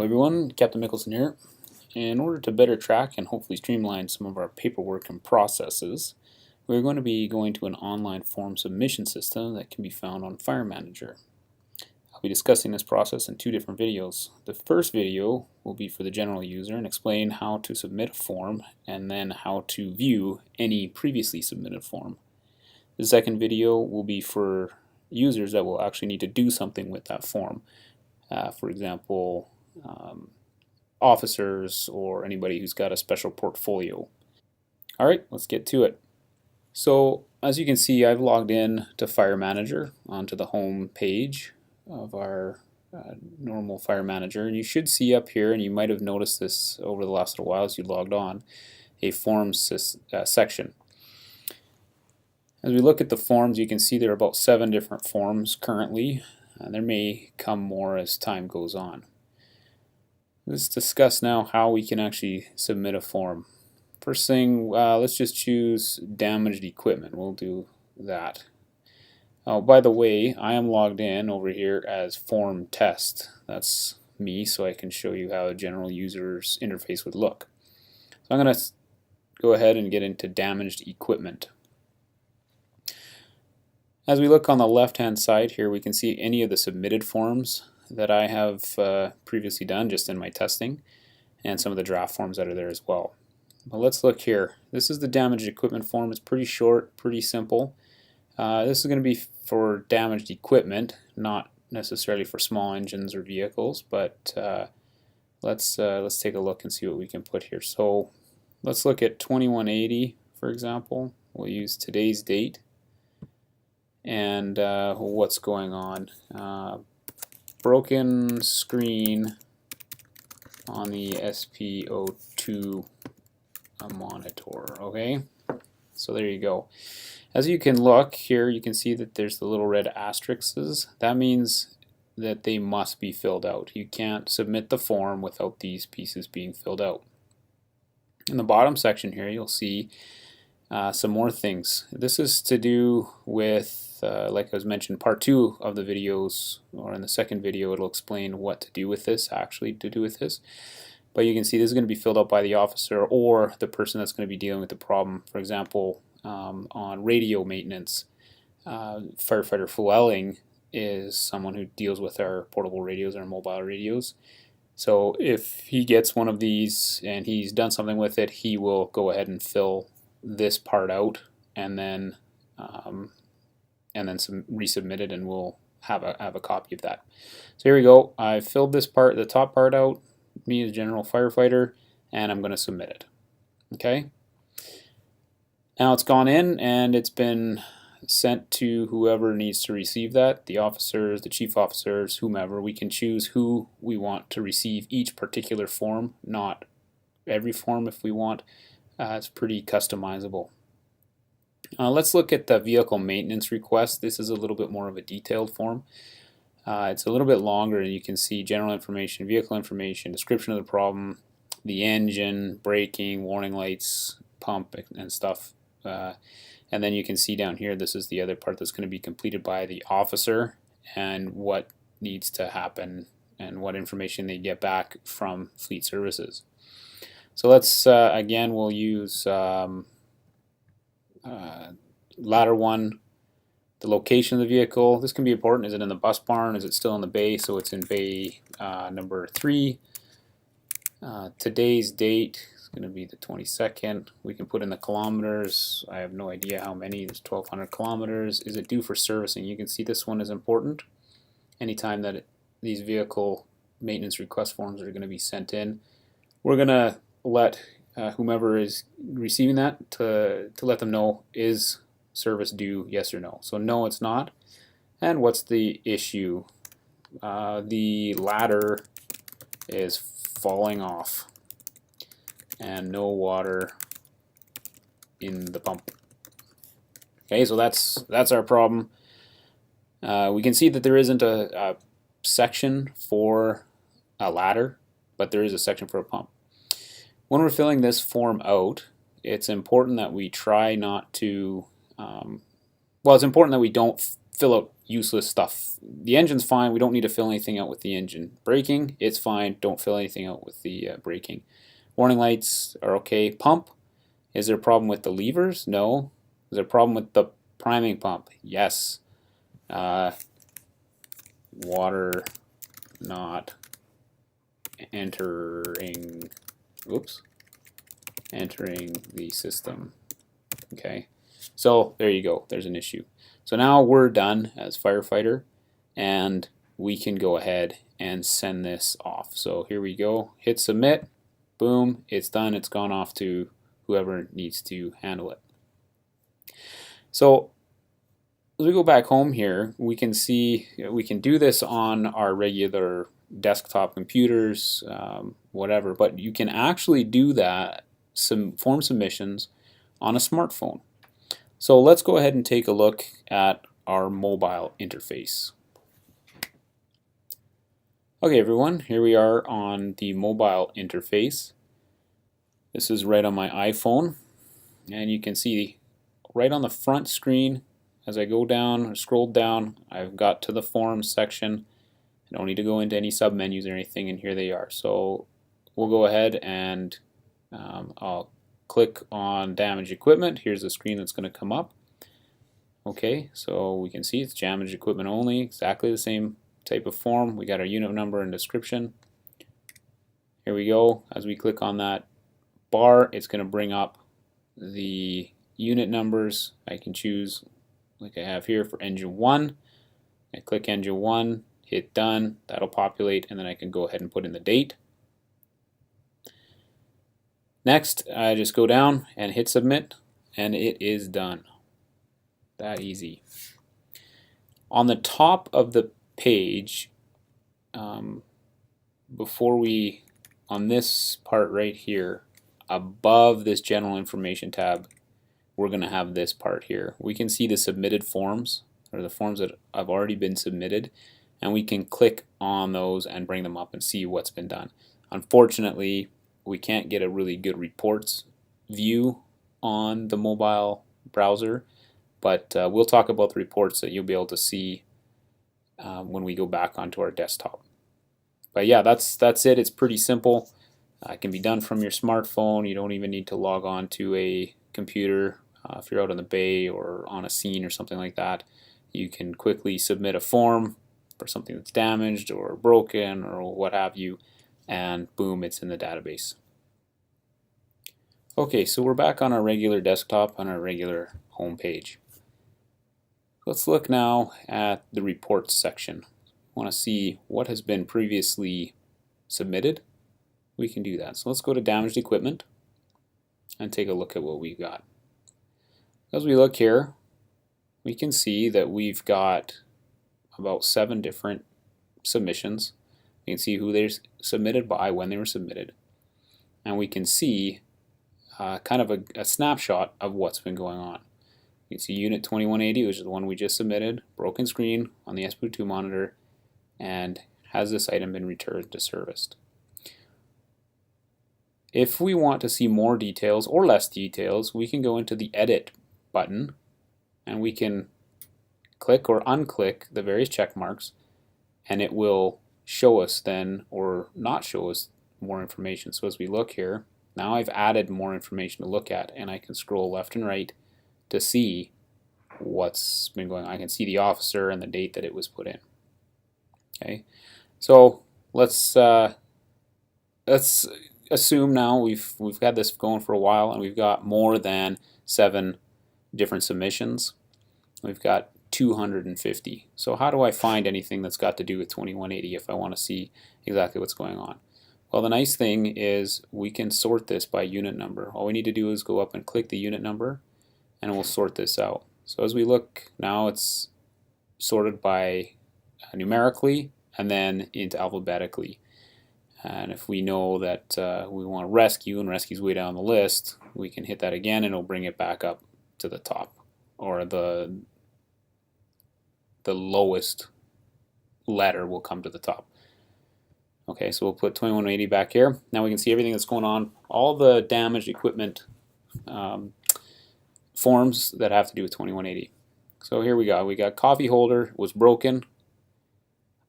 everyone, Captain Mickelson here. In order to better track and hopefully streamline some of our paperwork and processes, we're going to be going to an online form submission system that can be found on Fire Manger. I'll be discussing this process in two different videos. The first video will be for the general user and explain how to submit a form and then how to view any previously submitted form. The second video will be for users that will actually need to do something with that form. For example, officers or anybody who's got a special portfolio. Alright, let's get to it. So as you can see, I've logged in to Fire Manager onto the home page of our normal Fire Manager, and you should see up here, and you might have noticed this over the last little while as you logged on, a forms section. As we look at the forms, you can see there are about 7 different forms currently. There may come more as time goes on. Let's discuss now how we can actually submit a form. First thing, let's just choose damaged equipment. We'll do that. Oh, by the way, I am logged in over here as form test. That's me, so I can show you how a general user's interface would look. So I'm going to go ahead and get into damaged equipment. As we look on the left hand side here, we can see any of the submitted forms that I have previously done just in my testing, and some of the draft forms that are there as well. But let's look here. This is the damaged equipment form. It's pretty short, pretty simple. This is going to be for damaged equipment, not necessarily for small engines or vehicles, but let's take a look and see what we can put here. So let's look at 2180, for example. We'll use today's date and what's going on. Broken screen on the SPO2 monitor. Okay, so there you go. As you can look here, you can see that there's the little red asterisks. That means that they must be filled out. You can't submit the form without these pieces being filled out. In the bottom section here, you'll see some more things. This is to do with like I was mentioned, part 2 of the videos, or in the second video, it'll explain what to do with this, actually to do with this. But you can see this is going to be filled out by the officer or the person that's going to be dealing with the problem. For example, on radio maintenance, firefighter Llewellyn is someone who deals with our portable radios, our mobile radios. So if he gets one of these and he's done something with it, he will go ahead and fill this part out and then resubmit it, and we'll have a copy of that. So here we go. I filled this part, the top part out, me as general firefighter, and I'm going to submit it. Okay. Now it's gone in and it's been sent to whoever needs to receive that, the officers, the chief officers, whomever. We can choose who we want to receive each particular form, not every form if we want. It's pretty customizable. Let's look at the vehicle maintenance request. This is a little bit more of a detailed form. It's a little bit longer, and you can see general information, vehicle information, description of the problem, the engine, braking, warning lights, pump, and stuff. And then you can see down here, this is the other part that's going to be completed by the officer and what needs to happen and what information they get back from fleet services. So let's, again, we'll use ladder 1, the location of the vehicle. This can be important. Is it in the bus barn? Is it still in the bay? So it's in bay number 3. Today's date is going to be the 22nd. We can put in the kilometers. I have no idea how many. There's 1,200 kilometers. Is it due for servicing? You can see this one is important. Anytime that these vehicle maintenance request forms are going to be sent in, we're going to let whomever is receiving that to let them know, is service due, yes or no. So no, it's not. And what's the issue? The ladder is falling off and no water in the pump. Okay, so that's our problem. We can see that there isn't a section for a ladder, but there is a section for a pump. When we're filling this form out, it's important that we try not to, well, it's important that we don't fill out useless stuff. The engine's fine. We don't need to fill anything out with the engine. Braking, it's fine. Don't fill anything out with the braking. Warning lights are okay. Pump, is there a problem with the levers? No. Is there a problem with the priming pump? Yes. Water not entering, entering the system. Okay, so there you go, there's an issue. So now we're done as firefighter, and we can go ahead and send this off. So here we go, hit submit, boom, it's done, it's gone off to whoever needs to handle it. So as we go back home here, we can see we can do this on our regular desktop computers, whatever, but you can actually do that, form submissions on a smartphone. So let's go ahead and take a look at our mobile interface. Okay everyone, here we are on the mobile interface. This is right on my iPhone, and you can see right on the front screen, as I go down or scroll down, I've got to the forms section. I don't need to go into any submenus or anything, and here they are. So we'll go ahead and I'll click on damaged equipment. Here's the screen that's going to come up. Okay, so we can see it's damaged equipment only, exactly the same type of form. We got our unit number and description. Here we go. As we click on that bar, it's going to bring up the unit numbers. I can choose, like I have here, for engine 1. I click engine 1, hit done, that'll populate, and then I can go ahead and put in the date. Next, I just go down and hit submit, and it is done. That easy. On the top of the page, on this part right here, above this general information tab, we're going to have this part here. We can see the submitted forms, or the forms that have already been submitted, and we can click on those and bring them up and see what's been done. Unfortunately, we can't get a really good reports view on the mobile browser, but we'll talk about the reports that you'll be able to see when we go back onto our desktop. But yeah, that's it. It's pretty simple. It can be done from your smartphone. You don't even need to log on to a computer. If you're out on the bay or on a scene or something like that, you can quickly submit a form for something that's damaged or broken or what have you, and boom, it's in the database. Okay, so we're back on our regular desktop on our regular home page. Let's look now at the reports section. I want to see what has been previously submitted. We can do that. So let's go to damaged equipment and take a look at what we've got. As we look here, we can see that we've got about 7 different submissions. We can see who they're submitted by, when they were submitted, and we can see kind of a snapshot of what's been going on. You can see unit 2180, which is the one we just submitted, broken screen on the SPO2 monitor, and has this item been returned to service. If we want to see more details or less details, we can go into the edit button, and we can click or unclick the various check marks, and it will show us then or not show us more information. So as we look here, now I've added more information to look at, and I can scroll left and right to see what's been going on. I can see the officer and the date that it was put in. Okay, so let's assume now we've had this going for a while, and we've got more than 7 different submissions. We've got 250. So how do I find anything that's got to do with 2180 if I want to see exactly what's going on? Well, the nice thing is we can sort this by unit number. All we need to do is go up and click the unit number, and we'll sort this out. So as we look now, it's sorted by numerically and then into alphabetically. And if we know that we want to rescue, and rescue's way down the list, we can hit that again, and it'll bring it back up to the top, or the lowest letter will come to the top. Okay, so we'll put 2180 back here. Now we can see everything that's going on, all the damaged equipment forms that have to do with 2180. So here we got coffee holder was broken,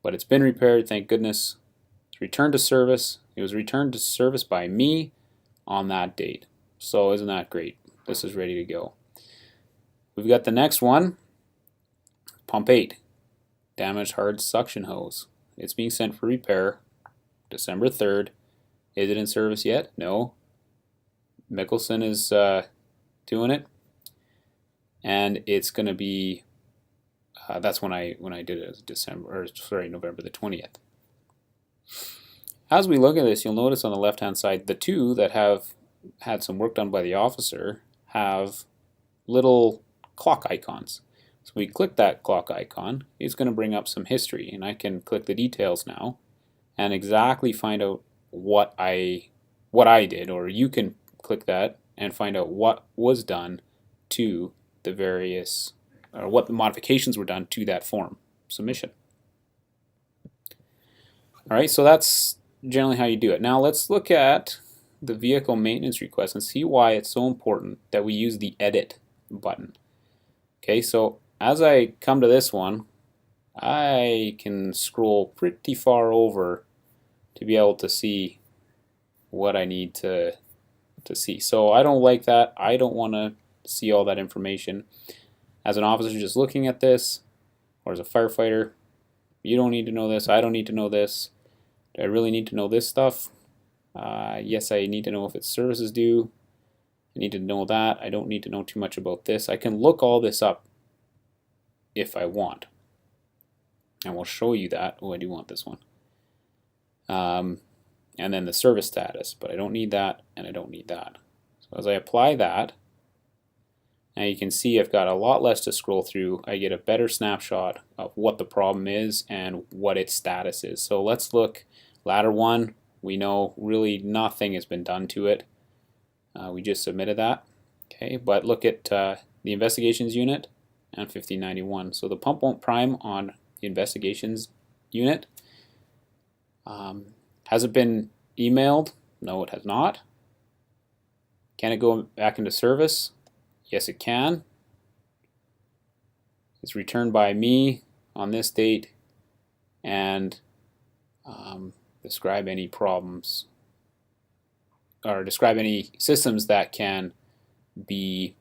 but it's been repaired, thank goodness. It's returned to service. It was returned to service by me on that date. So isn't that great? This is ready to go. We've got the next one, pump 8, damaged hard suction hose. It's being sent for repair December 3rd. Is it in service yet? No. Mickelson is doing it, and it's going to be that's when I did it. It was November the 20th. As we look at this, you'll notice on the left hand side the two that have had some work done by the officer have little clock icons. So we click that clock icon, it's going to bring up some history, and I can click the details now and exactly find out what I did, or you can click that and find out what was done to the various, or what the modifications were done to that form submission. Alright, so that's generally how you do it. Now let's look at the vehicle maintenance request and see why it's so important that we use the edit button. Okay, so as I come to this one, I can scroll pretty far over to be able to see what I need to see. So I don't like that. I don't want to see all that information. As an officer just looking at this, or as a firefighter, you don't need to know this. I don't need to know this. Do I really need to know this stuff? Yes, I need to know if it's services due. I need to know that. I don't need to know too much about this. I can look all this up if I want. And we'll show you that. Oh, I do want this one. And then the service status, but I don't need that, and I don't need that. So as I apply that, now you can see I've got a lot less to scroll through. I get a better snapshot of what the problem is and what its status is. So let's look, ladder 1, we know really nothing has been done to it. We just submitted that. Okay, but look at the investigations unit and 1591. So the pump won't prime on the investigations unit. Has it been emailed? No, it has not. Can it go back into service? Yes, it can. It's returned by me on this date, and describe any problems, or describe any systems that can be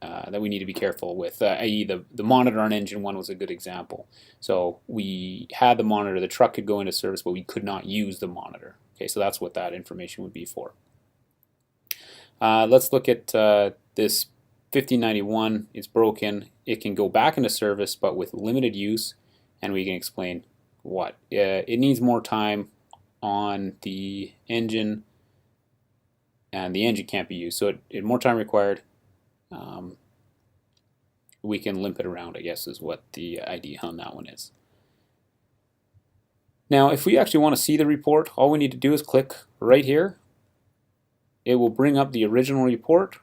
that we need to be careful with, i.e. the monitor on engine 1 was a good example. So we had the monitor, the truck could go into service, but we could not use the monitor. Okay, so that's what that information would be for. Let's look at this 1591. It's broken. It can go back into service, but with limited use, and we can explain what. It needs more time on the engine, and the engine can't be used, so it more time required. We can limp it around, I guess, is what the idea on that one is. Now, if we actually want to see the report, all we need to do is click right here. It will bring up the original report.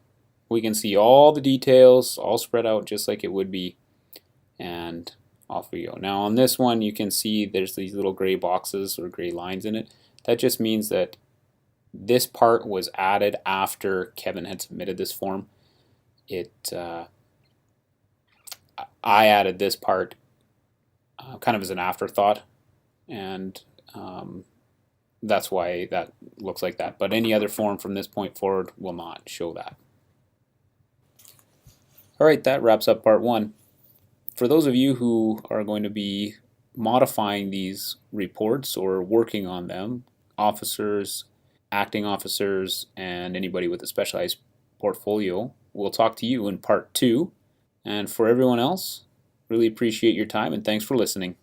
We can see all the details all spread out just like it would be, and off we go. Now on this one, you can see there's these little gray boxes or gray lines in it. That just means that this part was added after Kevin had submitted this form. I added this part kind of as an afterthought, and that's why that looks like that. But any other form from this point forward will not show that. Alright, that wraps up part 1. For those of you who are going to be modifying these reports or working on them, officers, acting officers, and anybody with a specialized portfolio, we'll talk to you in part 2. And for everyone else, really appreciate your time, and thanks for listening.